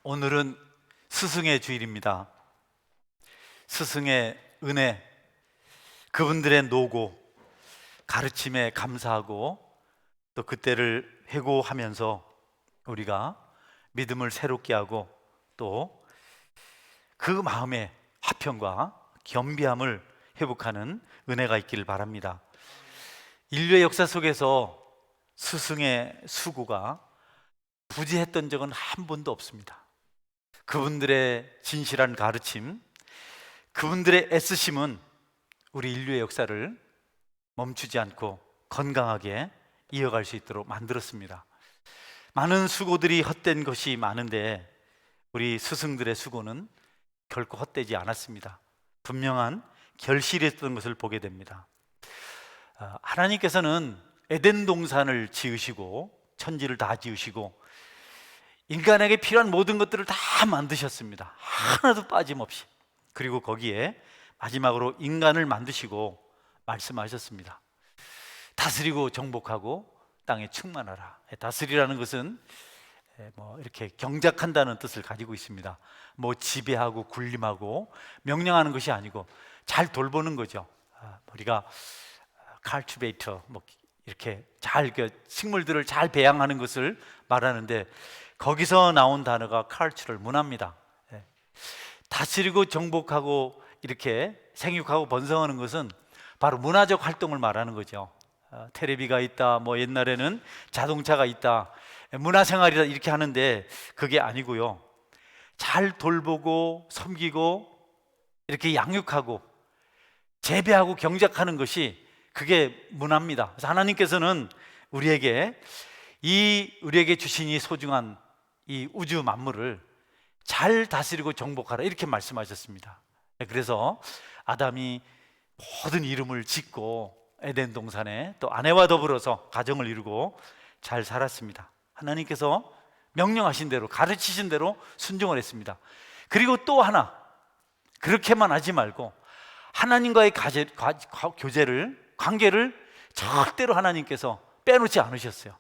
오늘은 스승의 주일입니다. 스승의 은혜, 그분들의 노고, 가르침에 감사하고 또 그때를 회고하면서 우리가 믿음을 새롭게 하고 또 그 마음의 화평과 겸비함을 회복하는 은혜가 있기를 바랍니다. 인류의 역사 속에서 스승의 수고가 부재했던 적은 한 번도 없습니다. 그분들의 진실한 가르침, 그분들의 애쓰심은 우리 인류의 역사를 멈추지 않고 건강하게 이어갈 수 있도록 만들었습니다. 많은 수고들이 헛된 것이 많은데 우리 스승들의 수고는 결코 헛되지 않았습니다. 분명한 결실이 있었던 것을 보게 됩니다. 하나님께서는 에덴 동산을 지으시고 천지를 다 지으시고 인간에게 필요한 모든 것들을 다 만드셨습니다. 하나도 빠짐없이. 그리고 거기에 마지막으로 인간을 만드시고 말씀하셨습니다. 다스리고 정복하고 땅에 충만하라. 다스리라는 것은 이렇게 경작한다는 뜻을 가지고 있습니다. 지배하고 군림하고 명령하는 것이 아니고 잘 돌보는 거죠. 우리가 cultivator 이렇게 잘 식물들을 잘 배양하는 것을 말하는데 거기서 나온 단어가 cultural, 문화입니다. 다스리고 정복하고 이렇게 생육하고 번성하는 것은 바로 문화적 활동을 말하는 거죠. 테레비가 있다, 옛날에는 자동차가 있다, 문화생활이다 이렇게 하는데 그게 아니고요. 잘 돌보고 섬기고 이렇게 양육하고 재배하고 경작하는 것이 그게 문화입니다. 그래서 하나님께서는 우리에게 주신 이 소중한 이 우주 만물을 잘 다스리고 정복하라 이렇게 말씀하셨습니다. 그래서 아담이 모든 이름을 짓고 에덴 동산에 또 아내와 더불어서 가정을 이루고 잘 살았습니다. 하나님께서 명령하신 대로 가르치신 대로 순종을 했습니다. 그리고 또 하나, 그렇게만 하지 말고 하나님과의 관계를 절대로 하나님께서 빼놓지 않으셨어요.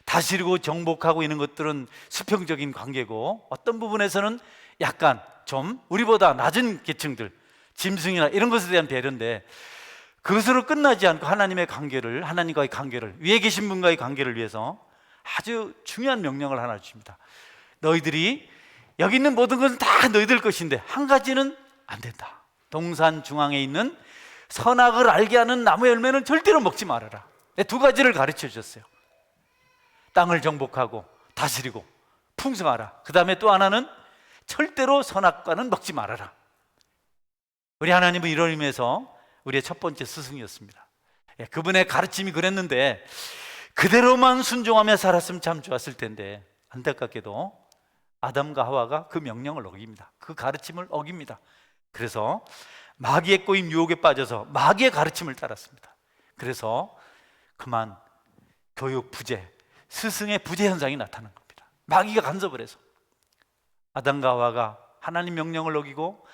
다스리고 정복하고 있는 것들은 수평적인 관계고 어떤 부분에서는 약간 좀 우리보다 낮은 계층들, 짐승이나 이런 것에 대한 배려인데 그것으로 끝나지 않고 하나님과의 관계를, 위에 계신 분과의 관계를 위해서 아주 중요한 명령을 하나 주십니다. 너희들이 여기 있는 모든 것은 다 너희들 것인데 한 가지는 안 된다. 동산 중앙에 있는 선악을 알게 하는 나무 열매는 절대로 먹지 말아라. 두 가지를 가르쳐 주셨어요. 땅을 정복하고 다스리고 풍성하라. 그 다음에 또 하나는 절대로 선악과는 먹지 말아라. 우리 하나님은 이런 의미에서 우리의 첫 번째 스승이었습니다. 그분의 가르침이 그랬는데 그대로만 순종하며 살았으면 참 좋았을 텐데 안타깝게도 아담과 하와가 그 명령을 어깁니다. 그 가르침을 어깁니다. 그래서 마귀의 꼬임 유혹에 빠져서 마귀의 가르침을 따랐습니다. 그래서 그만 교육 부재, 스승의 부재 현상이 나타난 겁니다. 마귀가 간섭을 해서 아담과 하와가 하나님 명령을 어기고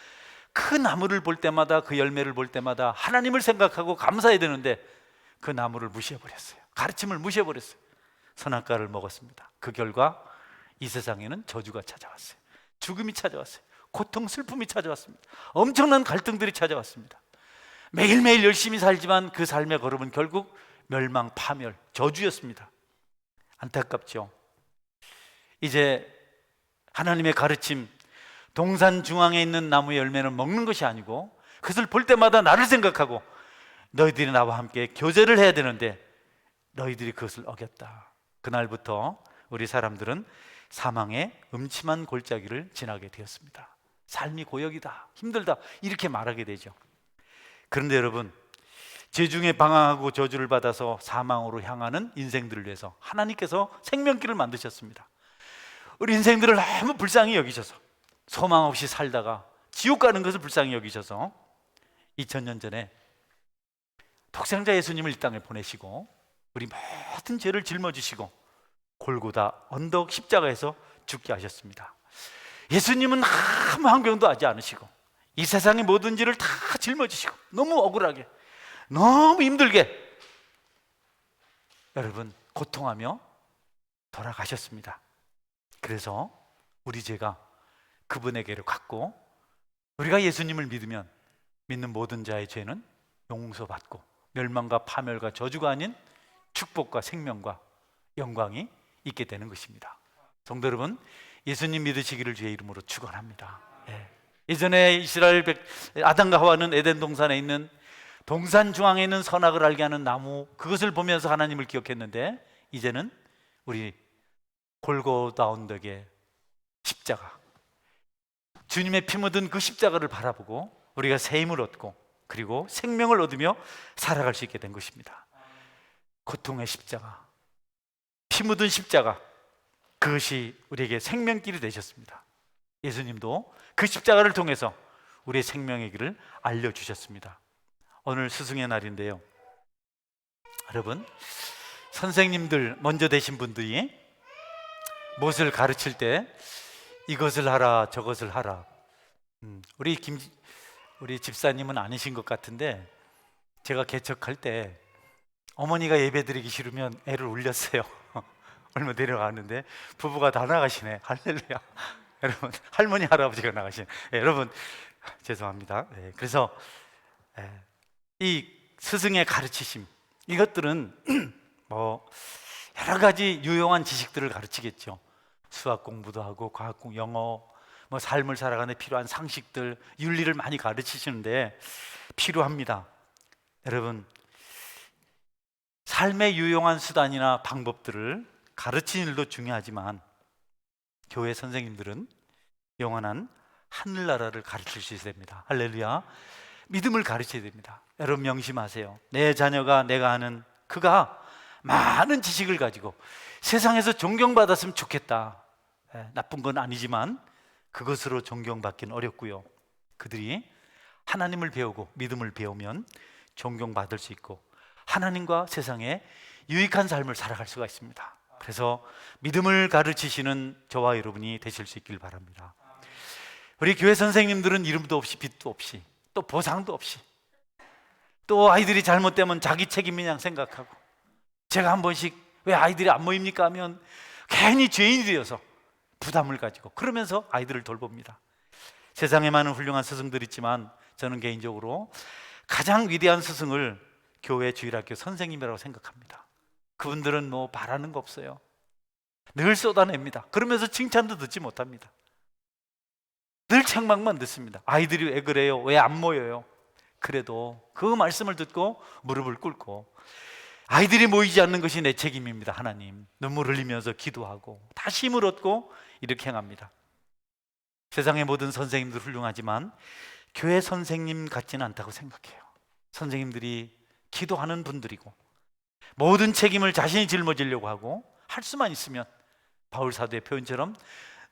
그 나무를 볼 때마다, 그 열매를 볼 때마다 하나님을 생각하고 감사해야 되는데 그 나무를 무시해버렸어요. 가르침을 무시해버렸어요. 선악과를 먹었습니다. 그 결과 이 세상에는 저주가 찾아왔어요. 죽음이 찾아왔어요. 고통, 슬픔이 찾아왔습니다. 엄청난 갈등들이 찾아왔습니다. 매일매일 열심히 살지만 그 삶의 걸음은 결국 멸망, 파멸, 저주였습니다. 안타깝죠. 이제 하나님의 가르침, 동산 중앙에 있는 나무의 열매는 먹는 것이 아니고 그것을 볼 때마다 나를 생각하고 너희들이 나와 함께 교제를 해야 되는데 너희들이 그것을 어겼다. 그날부터 우리 사람들은 사망의 음침한 골짜기를 지나게 되었습니다. 삶이 고역이다, 힘들다 이렇게 말하게 되죠. 그런데 여러분, 죄중에 방황하고 저주를 받아서 사망으로 향하는 인생들을 위해서 하나님께서 생명길을 만드셨습니다. 우리 인생들을 너무 불쌍히 여기셔서 소망 없이 살다가 지옥 가는 것을 불쌍히 여기셔서 2000년 전에 독생자 예수님을 이 땅에 보내시고 우리 모든 죄를 짊어지시고 골고다 언덕 십자가에서 죽게 하셨습니다. 예수님은 아무 환경도 하지 않으시고 이 세상의 모든 죄를 다 짊어지시고 너무 억울하게, 너무 힘들게 여러분 고통하며 돌아가셨습니다. 그래서 우리 죄가 그분에게로 갔고, 우리가 예수님을 믿으면 믿는 모든 자의 죄는 용서받고 멸망과 파멸과 저주가 아닌 축복과 생명과 영광이 있게 되는 것입니다. 성도 여러분, 예수님 믿으시기를 주의 이름으로 축원합니다. 예전에 이스라엘 아담과 하와는 에덴 동산에 있는 동산 중앙에 있는 선악을 알게 하는 나무, 그것을 보면서 하나님을 기억했는데, 이제는 우리 골고다 언덕의 십자가, 주님의 피 묻은 그 십자가를 바라보고 우리가 새 힘을 얻고 그리고 생명을 얻으며 살아갈 수 있게 된 것입니다. 고통의 십자가, 피 묻은 십자가, 그것이 우리에게 생명길이 되셨습니다. 예수님도 그 십자가를 통해서 우리의 생명의 길을 알려주셨습니다. 오늘 스승의 날인데요, 여러분, 선생님들 먼저 되신 분들이 무엇을 가르칠 때 이것을 하라 저것을 하라, 우리 집사님은 아니신 것 같은데, 제가 개척할 때 어머니가 예배 드리기 싫으면 애를 울렸어요. 얼마 내려가는데 부부가 다 나가시네. 할렐루야. 여러분, 할머니 할아버지가 나가시네. 여러분 죄송합니다. 그래서 이 스승의 가르치심, 이것들은 뭐 여러 가지 유용한 지식들을 가르치겠죠. 수학 공부도 하고 과학 공부, 영어, 뭐 삶을 살아가는 데 필요한 상식들, 윤리를 많이 가르치시는데 필요합니다. 여러분, 삶의 유용한 수단이나 방법들을 가르치는 일도 중요하지만 교회 선생님들은 영원한 하늘나라를 가르칠 수 있어야 됩니다. 할렐루야. 믿음을 가르쳐야 됩니다. 여러분 명심하세요. 내 자녀가 내가 아는 그가 많은 지식을 가지고 세상에서 존경받았으면 좋겠다. 나쁜 건 아니지만 그것으로 존경받기는 어렵고요. 그들이 하나님을 배우고 믿음을 배우면 존경받을 수 있고 하나님과 세상에 유익한 삶을 살아갈 수가 있습니다. 그래서 믿음을 가르치시는 저와 여러분이 되실 수 있길 바랍니다. 우리 교회 선생님들은 이름도 없이 빚도 없이 또 보상도 없이, 또 아이들이 잘못되면 자기 책임이냐 생각하고, 제가 한 번씩 왜 아이들이 안 모입니까 하면 괜히 죄인이 되어서 부담을 가지고 그러면서 아이들을 돌봅니다. 세상에 많은 훌륭한 스승들이 있지만 저는 개인적으로 가장 위대한 스승을 교회 주일학교 선생님이라고 생각합니다. 그분들은 뭐 바라는 거 없어요. 늘 쏟아냅니다. 그러면서 칭찬도 듣지 못합니다. 늘 책망만 듣습니다. 아이들이 왜 그래요? 왜 안 모여요? 그래도 그 말씀을 듣고 무릎을 꿇고, 아이들이 모이지 않는 것이 내 책임입니다. 하나님, 눈물 흘리면서 기도하고 다시 힘을 얻고 이렇게 행합니다. 세상의 모든 선생님들 훌륭하지만 교회 선생님 같지는 않다고 생각해요. 선생님들이 기도하는 분들이고 모든 책임을 자신이 짊어지려고 하고, 할 수만 있으면 바울 사도의 표현처럼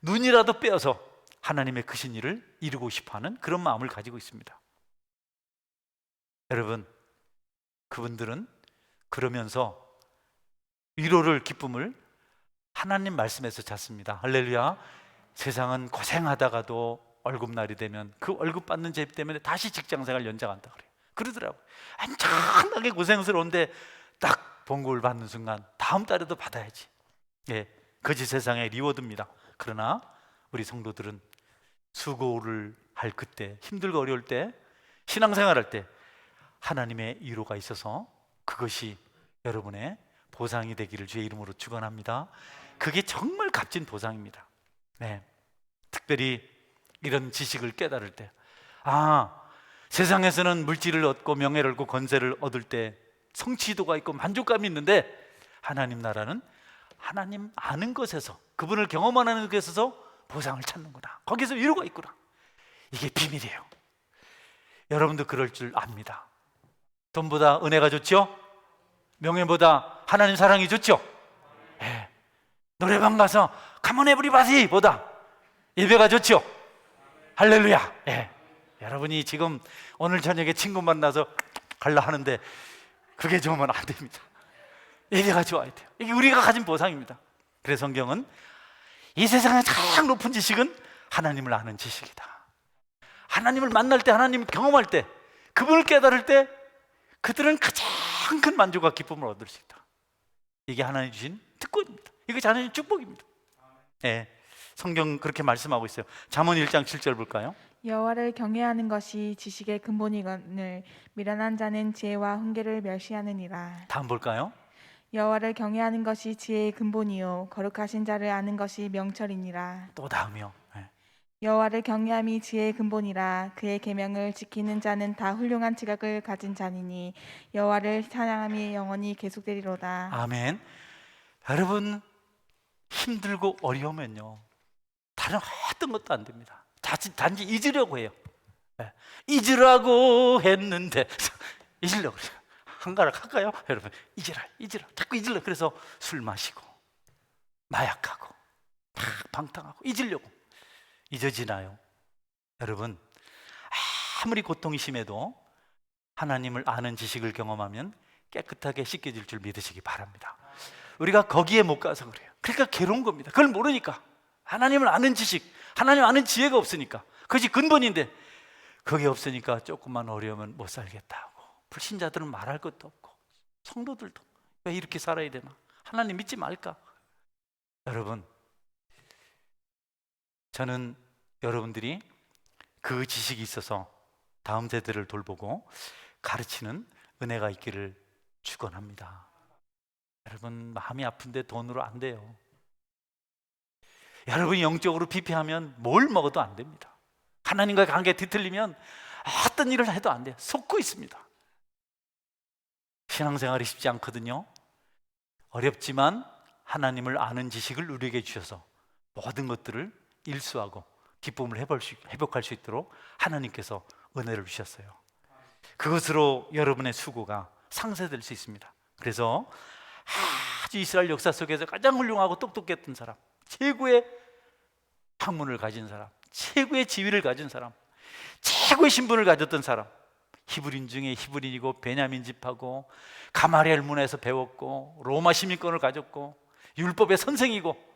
눈이라도 빼어서 하나님의 크신 일을 이루고 싶어하는 그런 마음을 가지고 있습니다. 여러분, 그분들은 그러면서 위로를, 기쁨을 하나님 말씀에서 찾습니다. 할렐루야. 세상은 고생하다가도 월급날이 되면 그 월급 받는 제 때문에 다시 직장생활 연장한다 그래요. 그러더라고요. 엄청나게 고생스러운데 딱 봉급을 받는 순간 다음 달에도 받아야지. 그것이 세상의 리워드입니다. 그러나 우리 성도들은 수고를 할 그때, 힘들고 어려울 때, 신앙생활할 때 하나님의 위로가 있어서 그것이 여러분의 보상이 되기를 주의 이름으로 축원합니다. 그게 정말 값진 보상입니다. 특별히 이런 지식을 깨달을 때, 세상에서는 물질을 얻고 명예를 얻고 권세를 얻을 때 성취도가 있고 만족감이 있는데, 하나님 나라는 하나님 아는 것에서, 그분을 경험하는 것에서 보상을 찾는구나, 거기서 위로가 있구나. 이게 비밀이에요. 여러분도 그럴 줄 압니다. 돈보다 은혜가 좋죠? 명예보다 하나님 사랑이 좋죠? 노래방 가서 Come on everybody 보다 예배가 좋죠? 할렐루야. 여러분이 지금 오늘 저녁에 친구 만나서 갈라 하는데 그게 좋으면 안 됩니다. 예배가 좋아야 돼요. 이게 우리가 가진 보상입니다. 그래서 성경은 이 세상의 가장 높은 지식은 하나님을 아는 지식이다. 하나님을 만날 때, 하나님을 경험할 때, 그분을 깨달을 때 그들은 가장 큰 만족과 기쁨을 얻을 수 있다. 이게 하나님 주신 특권입니다. 이게 하나님 축복입니다. 성경 그렇게 말씀하고 있어요. 잠언 1장 7절 볼까요? 여호와를 경외하는 것이 지식의 근본이거늘 미련한 자는 지혜와 훈계를 멸시하느니라. 다음 볼까요? 여호와를 경외하는 것이 지혜의 근본이요 거룩하신 자를 아는 것이 명철이니라. 또 다음이요. 네. 여호와를 경외함이 지혜의 근본이라. 그의 계명을 지키는 자는 다 훌륭한 지각을 가진 자니니 여호와를 찬양함이 영원히 계속되리로다. 아멘. 여러분, 힘들고 어려우면요, 다른 어떤 것도 안 됩니다. 단지 잊으려고 해요. 네. 잊으라고 했는데 잊으려고 그래요. 한가락 할까요? 여러분, 잊으라 자꾸 잊으려. 그래서 술 마시고 마약하고 방탕하고 잊으려고. 잊어지나요? 여러분, 아무리 고통이 심해도 하나님을 아는 지식을 경험하면 깨끗하게 씻겨질 줄 믿으시기 바랍니다. 우리가 거기에 못 가서 그래요. 그러니까 괴로운 겁니다. 그걸 모르니까. 하나님을 아는 지식, 하나님 아는 지혜가 없으니까. 그것이 근본인데 그게 없으니까 조금만 어려우면 못 살겠다고. 불신자들은 말할 것도 없고, 성도들도 왜 이렇게 살아야 되나? 하나님 믿지 말까? 여러분, 저는 여러분들이 그 지식이 있어서 다음 세대를 돌보고 가르치는 은혜가 있기를 축원합니다. 여러분, 마음이 아픈데 돈으로 안 돼요. 여러분이 영적으로 피폐하면 뭘 먹어도 안 됩니다. 하나님과의 관계가 뒤틀리면 어떤 일을 해도 안 돼요. 속고 있습니다. 신앙생활이 쉽지 않거든요. 어렵지만 하나님을 아는 지식을 우리에게 주셔서 모든 것들을 일수하고 기쁨을 회복할 수 있도록 하나님께서 은혜를 주셨어요. 그것으로 여러분의 수고가 상쇄될 수 있습니다. 그래서 아주 이스라엘 역사 속에서 가장 훌륭하고 똑똑했던 사람, 최고의 학문을 가진 사람, 최고의 지위를 가진 사람, 최고의 신분을 가졌던 사람, 히브리인 중에 히브리인이고 베냐민 집하고 가마리엘 문화에서 배웠고 로마 시민권을 가졌고 율법의 선생이고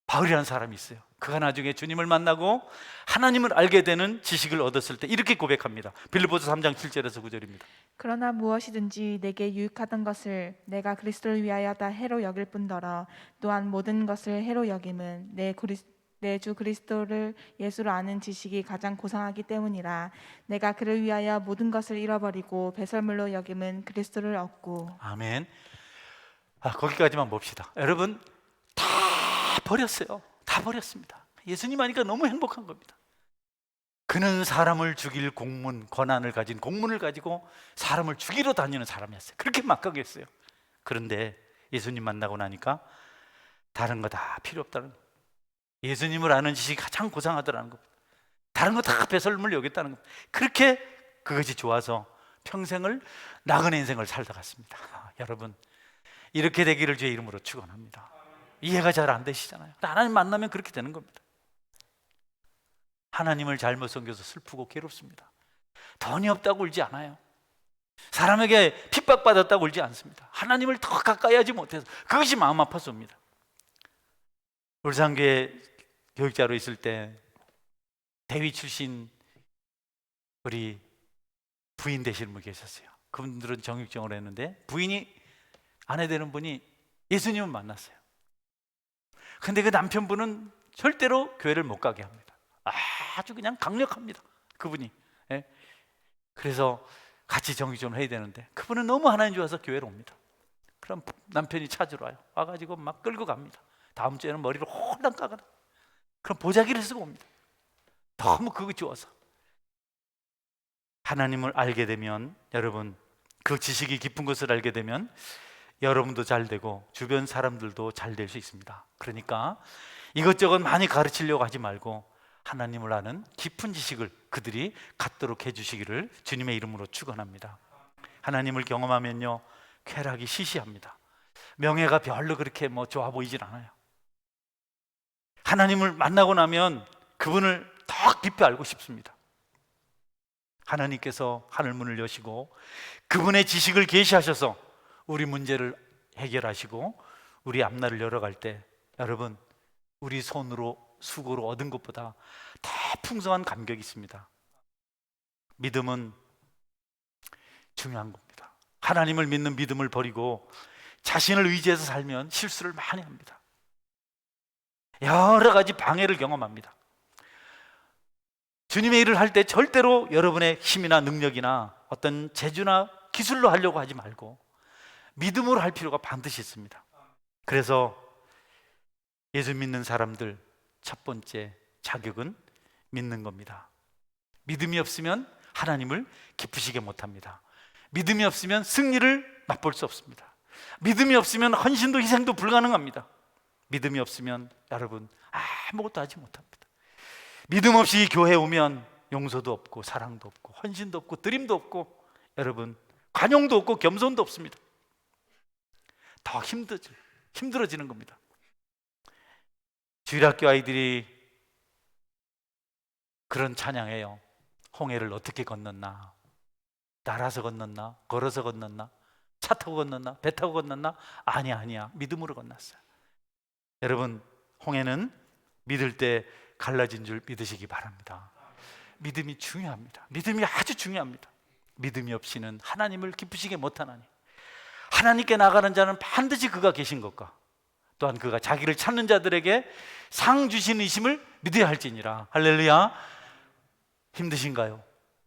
바울이라는 사람이 있어요. 그가 나중에 주님을 만나고 하나님을 알게 되는 지식을 얻었을 때 이렇게 고백합니다. 빌립보서 3장 7절에서 9절입니다. 그러나 무엇이든지 내게 유익하던 것을 내가 그리스도를 위하여 다 해로 여길 뿐더러 또한 모든 것을 해로 여김은 내 주 그리스도를 예수로 아는 지식이 가장 고상하기 때문이라. 내가 그를 위하여 모든 것을 잃어버리고 배설물로 여김은 그리스도를 얻고. 아멘. 거기까지만 봅시다. 여러분, 다 버렸어요. 다 버렸습니다. 예수님 하니까 너무 행복한 겁니다. 그는 사람을 죽일 권한을 가진 공문을 가지고 사람을 죽이러 다니는 사람이었어요. 그렇게 막강했어요. 그런데 예수님 만나고 나니까 다른 거 다 필요 없다는 거예요. 예수님을 아는 지식이 가장 고상하더라는 겁니다. 다른 거 다 배설물 여겼다는 겁니다. 그렇게 그것이 좋아서 평생을 나그네 인생을 살다 갔습니다. 여러분, 이렇게 되기를 주의 이름으로 축원합니다. 이해가 잘 안 되시잖아요. 하나님 만나면 그렇게 되는 겁니다. 하나님을 잘못 섬겨서 슬프고 괴롭습니다. 돈이 없다고 울지 않아요. 사람에게 핍박받았다고 울지 않습니다. 하나님을 더 가까이 하지 못해서 그것이 마음 아파서 옵니다. 울산교회 교육자로 있을 때 대위 출신 우리 부인 되시는 분 계셨어요. 그분들은 정육정을 했는데 부인이 아내 되는 분이 예수님을 만났어요. 근데 그 남편분은 절대로 교회를 못 가게 합니다. 아주 그냥 강력합니다, 그분이. 예? 그래서 같이 정육정을 해야 되는데 그분은 너무 하나님 좋아서 교회로 옵니다. 그럼 남편이 찾으러 와요. 와가지고 막 끌고 갑니다. 다음 주에는 머리를 홀랑 깎아라. 그럼 보자기를 쓰고 옵니다. 너무 그거 좋아서. 하나님을 알게 되면 여러분, 그 지식이 깊은 것을 알게 되면 여러분도 잘 되고 주변 사람들도 잘 될 수 있습니다. 그러니까 이것저것 많이 가르치려고 하지 말고 하나님을 아는 깊은 지식을 그들이 갖도록 해주시기를 주님의 이름으로 축원합니다. 하나님을 경험하면요, 쾌락이 시시합니다. 명예가 별로 그렇게 좋아 보이질 않아요. 하나님을 만나고 나면 그분을 더 깊이 알고 싶습니다. 하나님께서 하늘문을 여시고 그분의 지식을 계시하셔서 우리 문제를 해결하시고 우리 앞날을 열어갈 때 여러분, 우리 손으로 수고로 얻은 것보다 더 풍성한 감격이 있습니다. 믿음은 중요한 겁니다. 하나님을 믿는 믿음을 버리고 자신을 의지해서 살면 실수를 많이 합니다. 여러 가지 방해를 경험합니다. 주님의 일을 할 때 절대로 여러분의 힘이나 능력이나 어떤 재주나 기술로 하려고 하지 말고 믿음으로 할 필요가 반드시 있습니다. 그래서 예수 믿는 사람들 첫 번째 자격은 믿는 겁니다. 믿음이 없으면 하나님을 기쁘시게 못합니다. 믿음이 없으면 승리를 맛볼 수 없습니다. 믿음이 없으면 헌신도 희생도 불가능합니다. 믿음이 없으면 여러분 아무것도 하지 못합니다. 믿음 없이 교회에 오면 용서도 없고 사랑도 없고 헌신도 없고 드림도 없고 여러분 관용도 없고 겸손도 없습니다. 더 힘들어지는 겁니다. 주일학교 아이들이 그런 찬양해요. 홍해를 어떻게 건넜나? 날아서 건넜나? 걸어서 건넜나? 차 타고 건넜나? 배 타고 건넜나? 아니야 믿음으로 건넜어요. 여러분 홍해는 믿을 때 갈라진 줄 믿으시기 바랍니다. 믿음이 중요합니다. 믿음이 아주 중요합니다. 믿음이 없이는 하나님을 기쁘시게 못하나니 하나님께 나가는 자는 반드시 그가 계신 것과 또한 그가 자기를 찾는 자들에게 상 주신 이심을 믿어야 할지니라. 할렐루야. 힘드신가요?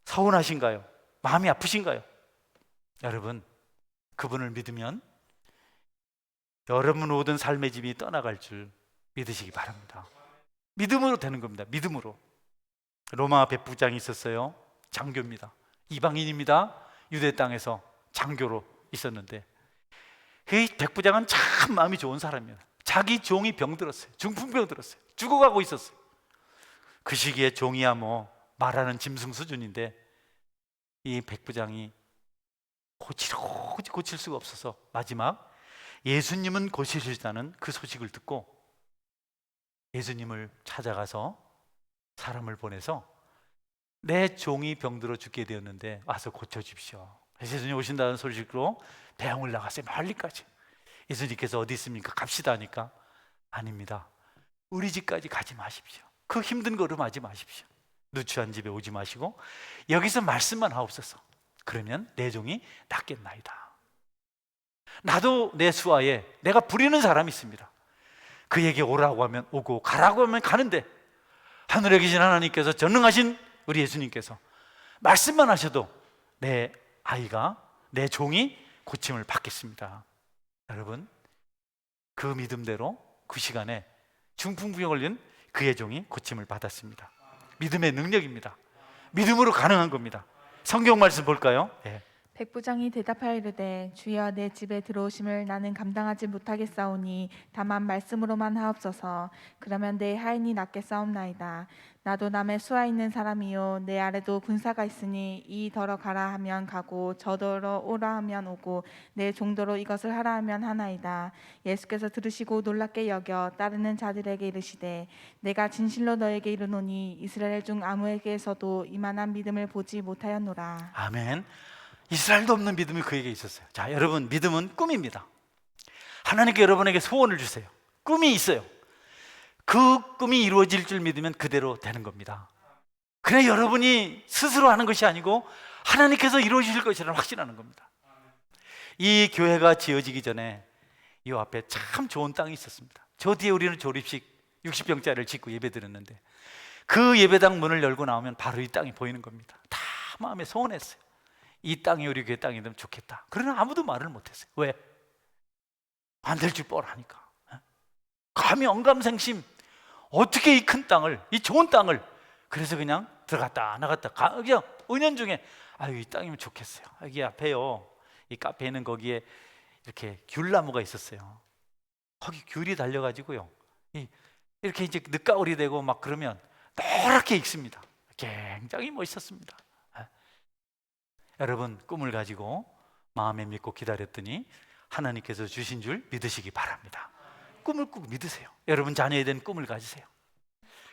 서운하신가요? 마음이 아프신가요? 여러분 그분을 믿으면 여러분 모든 삶의 짐이 떠나갈 줄 믿으시기 바랍니다. 믿음으로 되는 겁니다. 믿음으로. 로마 백부장이 있었어요. 장교입니다. 이방인입니다. 유대 땅에서 장교로 있었는데 그 백부장은 참 마음이 좋은 사람이에요. 자기 종이 병들었어요. 중풍병 들었어요. 죽어가고 있었어요. 그 시기에 종이야 뭐 말하는 짐승 수준인데 이 백부장이 고칠 수가 없어서 마지막 예수님은 고치시다는 그 소식을 듣고 예수님을 찾아가서 사람을 보내서 내 종이 병들어 죽게 되었는데 와서 고쳐주십시오. 예수님 오신다는 소식으로 배웅을 나갔어요. 멀리까지. 예수님께서 어디 있습니까? 갑시다 하니까 아닙니다. 우리 집까지 가지 마십시오. 그 힘든 걸음 하지 마십시오. 누추한 집에 오지 마시고 여기서 말씀만 하옵소서. 그러면 내 종이 낫겠나이다. 나도 내 수하에 내가 부리는 사람이 있습니다. 그에게 오라고 하면 오고 가라고 하면 가는데 하늘에 계신 하나님께서 전능하신 우리 예수님께서 말씀만 하셔도 내 아이가 내 종이 고침을 받겠습니다. 여러분 그 믿음대로 그 시간에 중풍병에 걸린 그의 종이 고침을 받았습니다. 믿음의 능력입니다. 믿음으로 가능한 겁니다. 성경 말씀 볼까요? 네. 백부장이 대답하여 이르되 주여 내 집에 들어오심을 나는 감당하지 못하겠사오니 다만 말씀으로만 하옵소서. 그러면 내 하인이 낫겠사옵나이다. 나도 남의 수하 있는 사람이요 내 아래도 군사가 있으니 이 더러 가라 하면 가고 저더러 오라 하면 오고 내 종도로 이것을 하라 하면 하나이다. 예수께서 들으시고 놀랍게 여겨 따르는 자들에게 이르시되 내가 진실로 너에게 이르노니 이스라엘 중 아무에게서도 이만한 믿음을 보지 못하였노라. 아멘. 이스라엘도 없는 믿음이 그에게 있었어요. 자, 여러분 믿음은 꿈입니다. 하나님께 여러분에게 소원을 주세요. 꿈이 있어요. 그 꿈이 이루어질 줄 믿으면 그대로 되는 겁니다. 그냥 여러분이 스스로 하는 것이 아니고 하나님께서 이루어질 것이라는 확신하는 겁니다. 이 교회가 지어지기 전에 이 앞에 참 좋은 땅이 있었습니다. 저 뒤에 우리는 조립식 60평짜리를 짓고 예배 드렸는데 그 예배당 문을 열고 나오면 바로 이 땅이 보이는 겁니다. 다 마음에 소원했어요. 이 땅이 우리 교회 땅이 되면 좋겠다. 그러나 아무도 말을 못했어요. 왜? 안 될 줄 뻔하니까. 감히 언감생심 어떻게 이 큰 땅을, 이 좋은 땅을. 그래서 그냥 들어갔다 나갔다 그냥 은연중에 아유 이 땅이면 좋겠어요. 여기 앞에요 이 카페에는 거기에 이렇게 귤나무가 있었어요. 거기 귤이 달려가지고요 이렇게 이제 늦가을이 되고 막 그러면 노랗게 익습니다. 굉장히 멋있었습니다. 여러분 꿈을 가지고 마음에 믿고 기다렸더니 하나님께서 주신 줄 믿으시기 바랍니다. 꿈을 꼭 믿으세요. 여러분 자녀에 대한 꿈을 가지세요.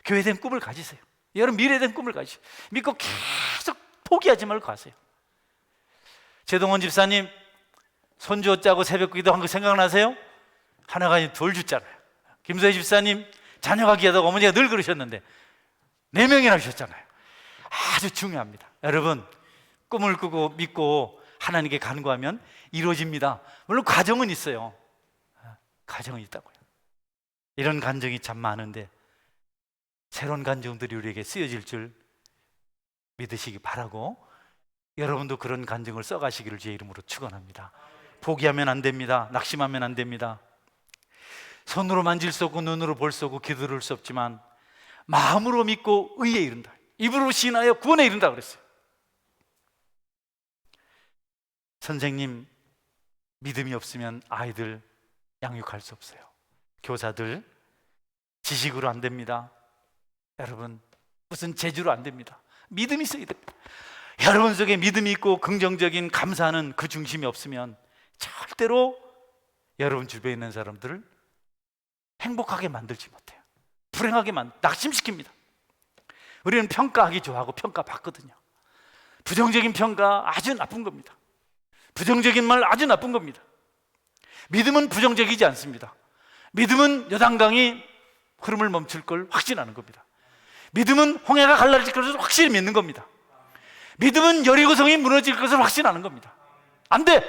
교회에 대한 꿈을 가지세요. 여러분 미래에 대한 꿈을 가지세요. 믿고 계속 포기하지 말고 가세요. 최동원 집사님 손주 얻자고 새벽 기도한 거 생각나세요? 하나가 아니라 둘 줬잖아요. 김서희 집사님 자녀가 귀하다고 어머니가 늘 그러셨는데 4명이나 하셨잖아요. 아주 중요합니다. 여러분 꿈을 꾸고 믿고 하나님께 간구하면 이루어집니다. 물론 과정은 있어요. 과정은 있다고요. 이런 간증이 참 많은데 새로운 간증들이 우리에게 쓰여질 줄 믿으시기 바라고, 여러분도 그런 간증을 써가시기를 제 이름으로 축원합니다. 포기하면 안 됩니다. 낙심하면 안 됩니다. 손으로 만질 수 없고 눈으로 볼 수 없고 귀 들을 수 없지만 마음으로 믿고 의에 이른다, 입으로 시인하여 구원에 이른다 그랬어요. 선생님, 믿음이 없으면 아이들 양육할 수 없어요. 교사들, 지식으로 안 됩니다. 여러분, 무슨 재주로 안 됩니다. 믿음이 있어야 됩니다. 여러분 속에 믿음이 있고 긍정적인 감사하는 그 중심이 없으면 절대로 여러분 주변에 있는 사람들을 행복하게 만들지 못해요. 불행하게 낙심시킵니다. 우리는 평가하기 좋아하고 평가받거든요. 부정적인 평가 아주 나쁜 겁니다. 부정적인 말 아주 나쁜 겁니다. 믿음은 부정적이지 않습니다. 믿음은 요단강이 흐름을 멈출 걸 확신하는 겁니다. 믿음은 홍해가 갈라질 것을 확실히 믿는 겁니다. 믿음은 여리고성이 무너질 것을 확신하는 겁니다. 안 돼!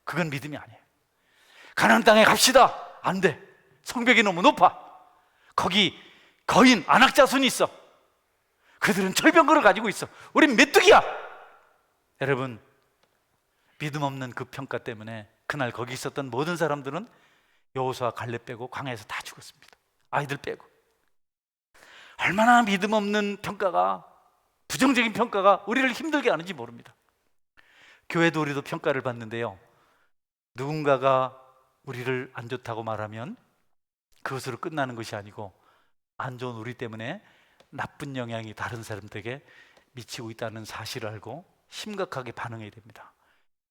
그건 믿음이 아니에요. 가나안 땅에 갑시다. 안 돼. 성벽이 너무 높아. 거기 거인, 안악자손이 있어. 그들은 철병거를 가지고 있어. 우린 메뚜기야. 여러분, 믿음 없는 그 평가 때문에 그날 거기 있었던 모든 사람들은 여호수아 갈렙 빼고 광야에서 다 죽었습니다. 아이들 빼고. 얼마나 믿음 없는 평가가, 부정적인 평가가 우리를 힘들게 하는지 모릅니다. 교회도 우리도 평가를 받는데요, 누군가가 우리를 안 좋다고 말하면 그것으로 끝나는 것이 아니고 안 좋은 우리 때문에 나쁜 영향이 다른 사람들에게 미치고 있다는 사실을 알고 심각하게 반응해야 됩니다.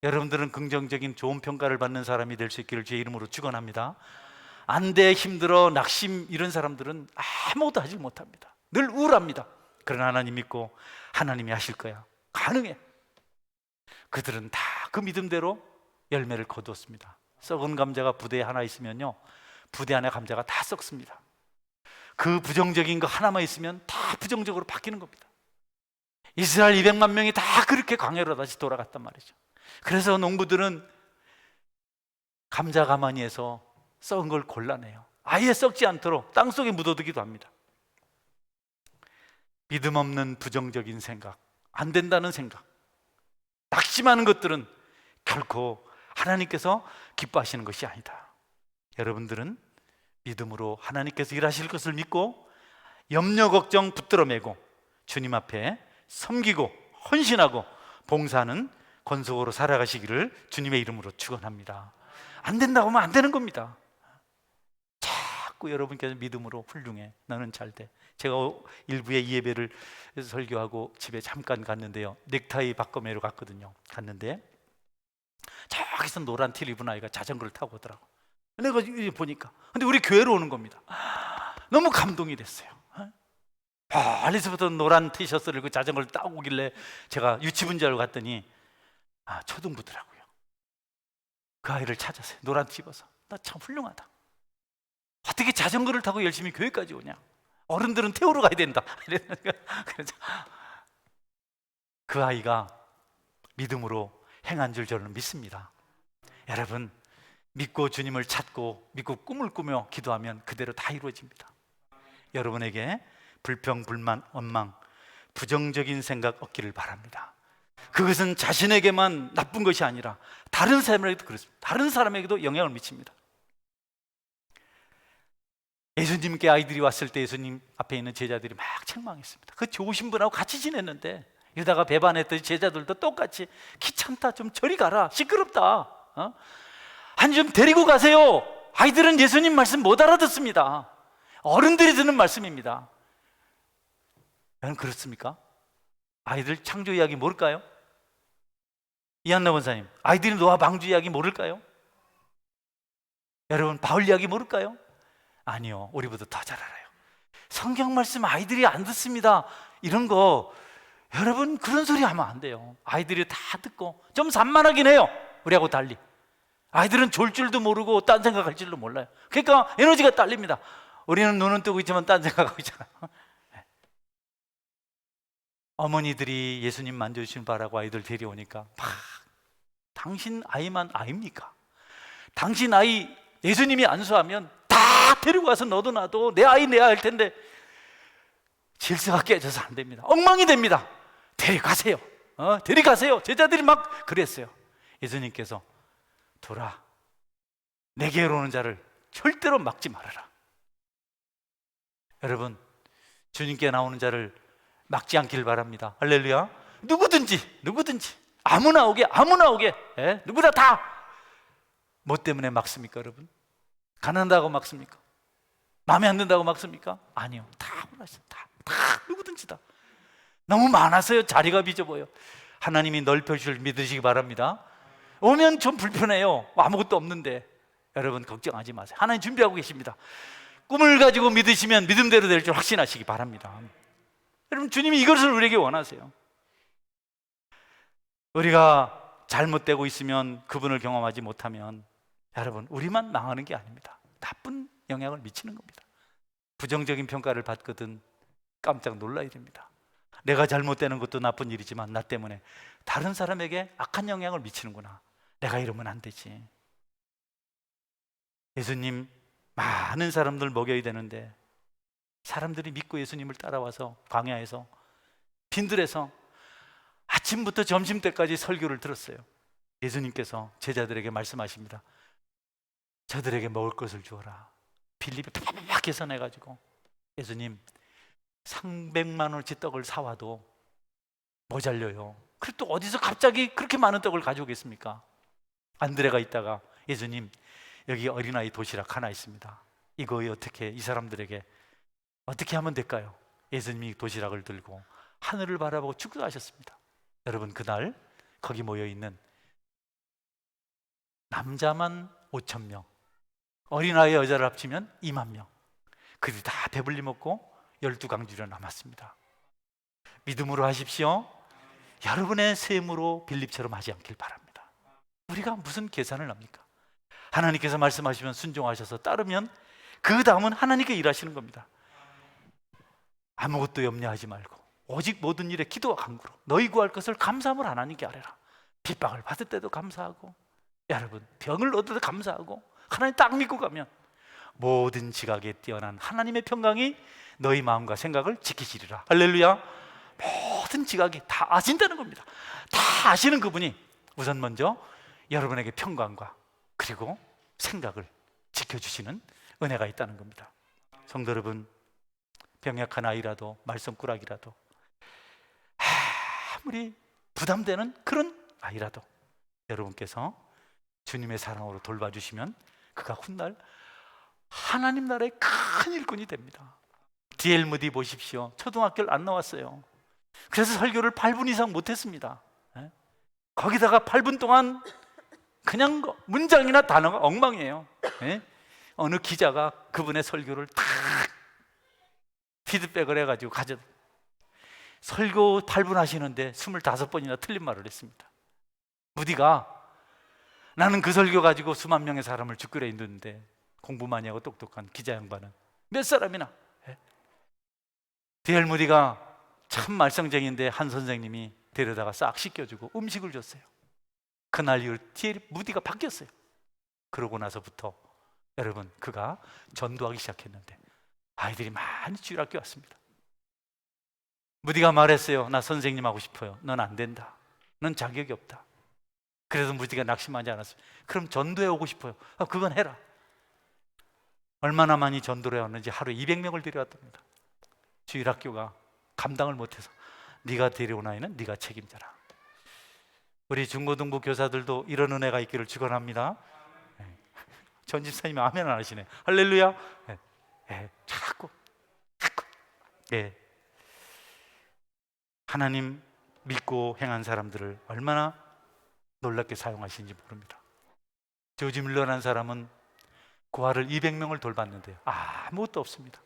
여러분들은 긍정적인 좋은 평가를 받는 사람이 될 수 있기를 주의 이름으로 축원합니다. 안 돼, 힘들어, 낙심, 이런 사람들은 아무것도 하지 못합니다. 늘 우울합니다. 그러나 하나님 믿고 하나님이 하실 거야. 가능해. 그들은 다 그 믿음대로 열매를 거두었습니다. 썩은 감자가 부대에 하나 있으면요, 부대 안에 감자가 다 썩습니다. 그 부정적인 거 하나만 있으면 다 부정적으로 바뀌는 겁니다. 이스라엘 200만 명이 다 그렇게 광야로 다시 돌아갔단 말이죠. 그래서 농부들은 감자 가마니에서 썩은 걸 골라내요. 아예 썩지 않도록 땅속에 묻어두기도 합니다. 믿음 없는 부정적인 생각, 안 된다는 생각, 낙심하는 것들은 결코 하나님께서 기뻐하시는 것이 아니다. 여러분들은 믿음으로 하나님께서 일하실 것을 믿고 염려 걱정 붙들어 매고 주님 앞에 섬기고 헌신하고 봉사하는 권속으로 살아가시기를 주님의 이름으로 축원합니다. 안 된다고 하면 안 되는 겁니다. 자꾸 여러분께서 믿음으로 훌륭해, 너는 잘 돼. 제가 일부에 이 예배를 설교하고 집에 잠깐 갔는데요, 넥타이 바꿔매러 갔거든요. 갔는데 저기서 노란 티를 입은 아이가 자전거를 타고 오더라고. 내가 보니까, 근데 우리 교회로 오는 겁니다. 너무 감동이 됐어요. 멀리서부터 노란 티셔츠를 입고 자전거를 타고 오길래 제가 유치부인 줄 알고 갔더니 초등부더라고요. 그 아이를 찾았어요. 노란 티 입어서. 나 참 훌륭하다. 어떻게 자전거를 타고 열심히 교회까지 오냐? 어른들은 태우러 가야 된다. 그래서 그 아이가 믿음으로 행한 줄 저는 믿습니다. 여러분, 믿고 주님을 찾고 믿고 꿈을 꾸며 기도하면 그대로 다 이루어집니다. 여러분에게 불평, 불만, 원망, 부정적인 생각 없기를 바랍니다. 그것은 자신에게만 나쁜 것이 아니라 다른 사람에게도 그렇습니다. 다른 사람에게도 영향을 미칩니다. 예수님께 아이들이 왔을 때 예수님 앞에 있는 제자들이 막 책망했습니다. 그 좋으신 분하고 같이 지냈는데 유다가 배반했더니 제자들도 똑같이 귀찮다, 좀 저리 가라, 시끄럽다, 한 좀 데리고 가세요. 아이들은 예수님 말씀 못 알아듣습니다. 어른들이 듣는 말씀입니다. 여러분, 그렇습니까? 아이들 창조 이야기 모를까요? 이한나 권사님, 아이들이 노아 방주 이야기 모를까요? 여러분, 바울 이야기 모를까요? 아니요, 우리보다 더 잘 알아요. 성경 말씀 아이들이 안 듣습니다, 이런 거 여러분, 그런 소리 하면 안 돼요. 아이들이 다 듣고 좀 산만하긴 해요, 우리하고 달리. 아이들은 졸 줄도 모르고 딴 생각할 줄도 몰라요. 그러니까 에너지가 딸립니다. 우리는 눈은 뜨고 있지만 딴 생각하고 있잖아요. 어머니들이 예수님 만져주시는 바라고 아이들 데려오니까 막, 당신 아이만 아입니까? 당신 아이 예수님이 안수하면 다 데리고 와서 너도 나도 내 아이 내야 할 텐데 질서가 깨져서 안 됩니다. 엉망이 됩니다. 데려가세요. 데려가세요. 제자들이 막 그랬어요. 예수님께서 돌아, 내게로 오는 자를 절대로 막지 말아라. 여러분, 주님께 나오는 자를 막지 않길 바랍니다. 할렐루야. 누구든지 아무나 오게 누구나 다 뭐 때문에 막습니까? 여러분, 가난하다고 막습니까? 마음에 안 든다고 막습니까? 아니요, 다 원하시죠. 다 누구든지 다. 너무 많아서요, 자리가 비져 보여. 하나님이 넓혀줄 믿으시기 바랍니다. 오면 좀 불편해요. 아무것도 없는데. 여러분, 걱정하지 마세요. 하나님 준비하고 계십니다. 꿈을 가지고 믿으시면 믿음대로 될 줄 확신하시기 바랍니다. 여러분, 주님이 이것을 우리에게 원하세요. 우리가 잘못되고 있으면, 그분을 경험하지 못하면 여러분, 우리만 망하는 게 아닙니다. 나쁜 영향을 미치는 겁니다. 부정적인 평가를 받거든 깜짝 놀라야 됩니다. 내가 잘못되는 것도 나쁜 일이지만 나 때문에 다른 사람에게 악한 영향을 미치는구나. 내가 이러면 안 되지. 예수님 많은 사람들 먹여야 되는데 사람들이 믿고 예수님을 따라와서 광야에서 빈들에서 아침부터 점심때까지 설교를 들었어요. 예수님께서 제자들에게 말씀하십니다. 저들에게 먹을 것을 주어라. 빌립이 팍팍 계산해가지고, 예수님 300만 원어치 떡을 사와도 모자려요. 그리고 또 어디서 갑자기 그렇게 많은 떡을 가져오겠습니까? 안드레가 있다가, 예수님 여기 어린아이 도시락 하나 있습니다. 이거 어떻게, 이 사람들에게 어떻게 하면 될까요? 예수님이 도시락을 들고 하늘을 바라보고 축도하셨습니다. 여러분, 그날 거기 모여있는 남자만 5,000명, 어린아이 여자를 합치면 2만 명, 그들이 다 배불리 먹고 12강주려 남았습니다. 믿음으로 하십시오. 여러분의 셈으로 빌립처럼 하지 않길 바랍니다. 우리가 무슨 계산을 합니까? 하나님께서 말씀하시면 순종하셔서 따르면 그 다음은 하나님께 일하시는 겁니다. 아무것도 염려하지 말고 오직 모든 일에 기도와 간구로 너희 구할 것을 감사함을 하나님께 아뢰라. 핍박을 받을 때도 감사하고, 여러분 병을 얻을 때도 감사하고, 하나님 딱 믿고 가면 모든 지각에 뛰어난 하나님의 평강이 너희 마음과 생각을 지키시리라. 할렐루야. 모든 지각이 다 아신다는 겁니다. 다 아시는 그분이 우선 먼저 여러분에게 평강과 그리고 생각을 지켜주시는 은혜가 있다는 겁니다. 성도 여러분, 병약한 아이라도 말썽꾸러기라도 아무리 부담되는 그런 아이라도 여러분께서 주님의 사랑으로 돌봐주시면 그가 훗날 하나님 나라의 큰 일꾼이 됩니다. D.L. 무디 보십시오. 초등학교를 안 나왔어요. 그래서 설교를 8분 이상 못했습니다. 거기다가 8분 동안 그냥 문장이나 단어가 엉망이에요. 어느 기자가 그분의 설교를 다 피드백을 해가지고 설교 8분 하시는데 25번이나 틀린 말을 했습니다. 무디가 나는 그 설교 가지고 수만 명의 사람을 죽이려 했는데 공부 많이 하고 똑똑한 기자 양반은 몇 사람이나. D.L. 무디가 참 말썽쟁이인데 한 선생님이 데려다가 싹 씻겨주고 음식을 줬어요. 그날 이후 D.L. 무디가 바뀌었어요. 그러고 나서부터 여러분, 그가 전도하기 시작했는데 아이들이 많이 주일학교 왔습니다. 무디가 말했어요. 나 선생님 하고 싶어요. 넌 안 된다. 넌 자격이 없다. 그래서 무디가 낙심하지 않았어요. 그럼 전도해 오고 싶어요. 그건 해라. 얼마나 많이 전도를 해왔는지 하루에 200명을 데려왔답니다. 주일학교가 감당을 못해서 네가 데려온 아이는 네가 책임져라. 우리 중고등부 교사들도 이런 은혜가 있기를 축원합니다. 전 집사님이 아멘 안 하시네. 할렐루야. 자꾸 하나님 믿고 행한 사람들을 얼마나 놀랍게 사용하시는지 모릅니다. 조지 밀러라는 사람은 고아를 200명을 돌봤는데요, 아무것도 없습니다.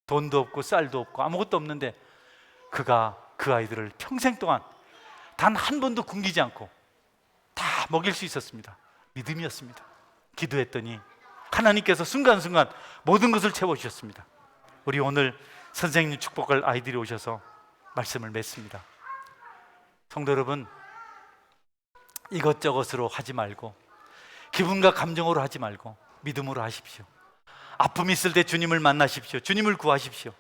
돈도 없고 쌀도 없고 아무것도 없는데 그가 그 아이들을 평생 동안 단 한 번도 굶기지 않고 다 먹일 수 있었습니다. 믿음이었습니다. 기도했더니 하나님께서 순간순간 모든 것을 채워주셨습니다. 우리 오늘 선생님 축복할 아이들이 오셔서 말씀을 맺습니다. 성도 여러분, 이것저것으로 하지 말고 기분과 감정으로 하지 말고 믿음으로 하십시오. 아픔이 있을 때 주님을 만나십시오. 주님을 구하십시오.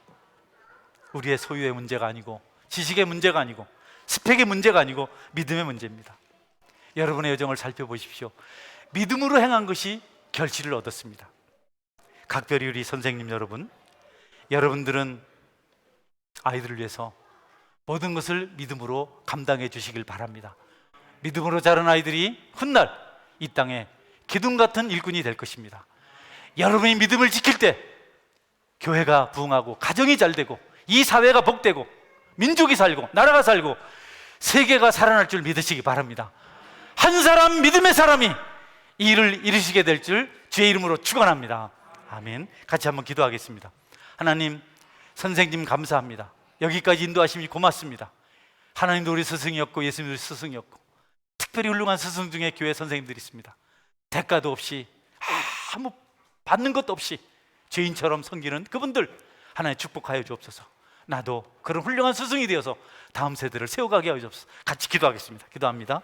우리의 소유의 문제가 아니고, 지식의 문제가 아니고, 스펙의 문제가 아니고 믿음의 문제입니다. 여러분의 여정을 살펴보십시오. 믿음으로 행한 것이 결실을 얻었습니다. 각별히 우리 선생님 여러분, 여러분들은 아이들을 위해서 모든 것을 믿음으로 감당해 주시길 바랍니다. 믿음으로 자란 아이들이 훗날 이 땅에 기둥 같은 일꾼이 될 것입니다. 여러분이 믿음을 지킬 때 교회가 부흥하고, 가정이 잘 되고, 이 사회가 복되고, 민족이 살고, 나라가 살고, 세계가 살아날 줄 믿으시기 바랍니다. 한 사람, 믿음의 사람이 이 일을 이루시게 될 줄 주의 이름으로 축원합니다. 아멘. 같이 한번 기도하겠습니다. 하나님, 선생님 감사합니다. 여기까지 인도하심이 고맙습니다. 하나님도 우리 스승이었고, 예수님도 우리 스승이었고, 특별히 훌륭한 스승 중에 교회 선생님들이 있습니다. 대가도 없이, 아무 받는 것도 없이 죄인처럼 섬기는 그분들 하나님 축복하여 주옵소서. 나도 그런 훌륭한 스승이 되어서 다음 세대를 세워가게 하여 주옵소서. 같이 기도하겠습니다. 기도합니다.